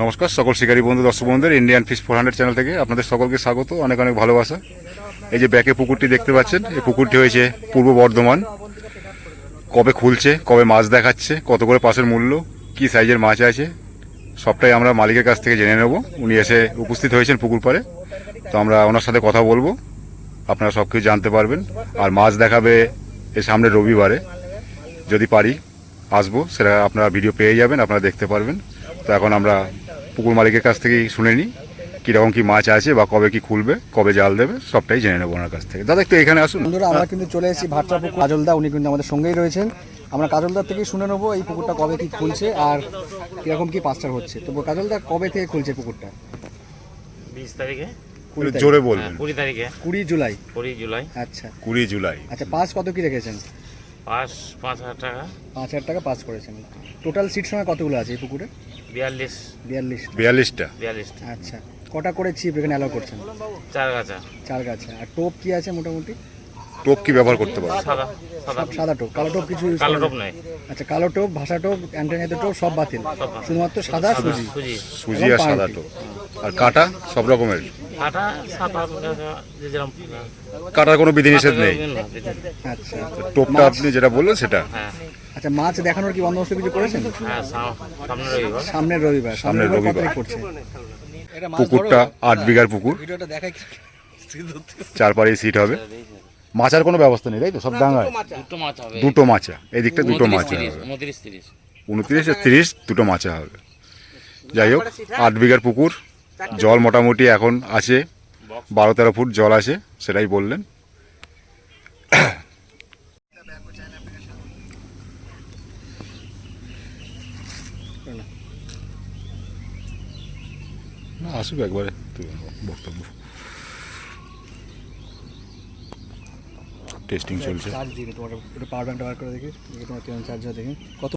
নমস্কার সকল শিকারী বন্ধু দর্শক বন্ধুদের ইন্ডিয়ান ফিশ 400 চ্যানেল থেকে আপনাদের সকলকে স্বাগত, অনেক অনেক ভালোবাসা। এই যে ব্যাকে পুকুরটি দেখতে পাচ্ছেন, এই পুকুরটি হয়েছে পূর্ব বর্ধমান। কবে খুলছে, কবে মাছ দেখাচ্ছে, কত করে পাশের মূল্য, কি সাইজের মাছ আছে, সবটাই আমরা মালিকের কাছ থেকে জেনে নেব। উনি এসে উপস্থিত হয়েছেন পুকুর পাড়ে, তো আমরা ওনার সাথে কথা বলবো, আপনারা সব কিছু জানতে পারবেন। আর মাছ দেখাবে এই সামনে রবিবারে, যদি পারি আসবো, সেটা আপনারা ভিডিও পেয়ে যাবেন, আপনারা দেখতে পারবেন। তো এখন আমরা পুকুর মালিকের কাছ থেকেই শুনে নিই কীরকম কী মাছ আছে বা কবে কি খুলবে, কবে জাল দেবে, সবটাই জেনে নেবো ওনার কাছ থেকে। দাদা একটু এখানে আসুন। বন্ধুরা, আমরা কিন্তু চলে এসেছি ভাটরা পুকুর। কাজলদা উনি কিন্তু আমাদের সঙ্গেই রয়েছেন। আমরা কাজলদার থেকেই শুনে নেবো এই পুকুরটা কবে কি খুলছে আর কীরকম কি পাস্টার হচ্ছে। তো কাজলদা, কবে থেকে খুলছে পুকুরটা? 20 তারিখে। জোরে বলবেন। 20 তারিখে। 20 জুলাই। 20 জুলাই। আচ্ছা 20 জুলাই। আচ্ছা, পাস কত কি রেখেছেন? 5,000 টাকা। 5,000 টাকা পাস করেছেন। টোটাল সিট সময় কতগুলো আছে এই পুকুরে? 42টা। 42। আচ্ছা, কটা করে ছিপ এখানে অ্যালাউ করছেন? 4 গাছা। 4 গাছা। আর টোপ কি আছে মোটামুটি? টোপ কি ব্যবহার করতে পারবে? সাদা। সাদা টোপ। কালো টোপ কিছু? কালো টোপ নাই। আচ্ছা, কালো টোপ, ভাষা টোপ, অ্যান্টেনাইজার টোপ সব বাতিল, শুধুমাত্র সাদা সুজি। সুজি আর সাদা টোপ। আর কাটা সব রকমের? কাটা 7-8 টাকা যেরকম। কাটার কোনো বিধিনিষেধ নেই। আচ্ছা, টোপটা আপনি যেটা বললেন সেটা। হ্যাঁ আচ্ছা, মাছ দেখানোর কি বন্দোবস্ত কিছু করেছেন? হ্যাঁ, সামনের রবিবার। সামনের রবিবার রবিবার। করছে। পুকুরটা 8 বিঘার পুকুর, চারপাড়ে সিট হবে। মাচার কোনো ব্যবস্থা নেই, তাই তো? সব ডাঙায় দুটো মাছ হবে। দুটো মাচা, এই দিকটা দুটো মাচা হবে। 29-30। 29 আর 30 দুটো মাচা হবে। যাই হোক, 8 বিঘার পুকুর, জল মোটামুটি এখন আছে 12-13 ফুট জল আছে, সেটাই বললেন। না, আসুক একবারে বক্তব্য। টেস্টিং চলছে। চার্জ দিয়ে তোমার একটু পাওয়ার ব্যাংকটা বার করে দেখি, তোমার কেমন চার্জ হয় দেখি। কত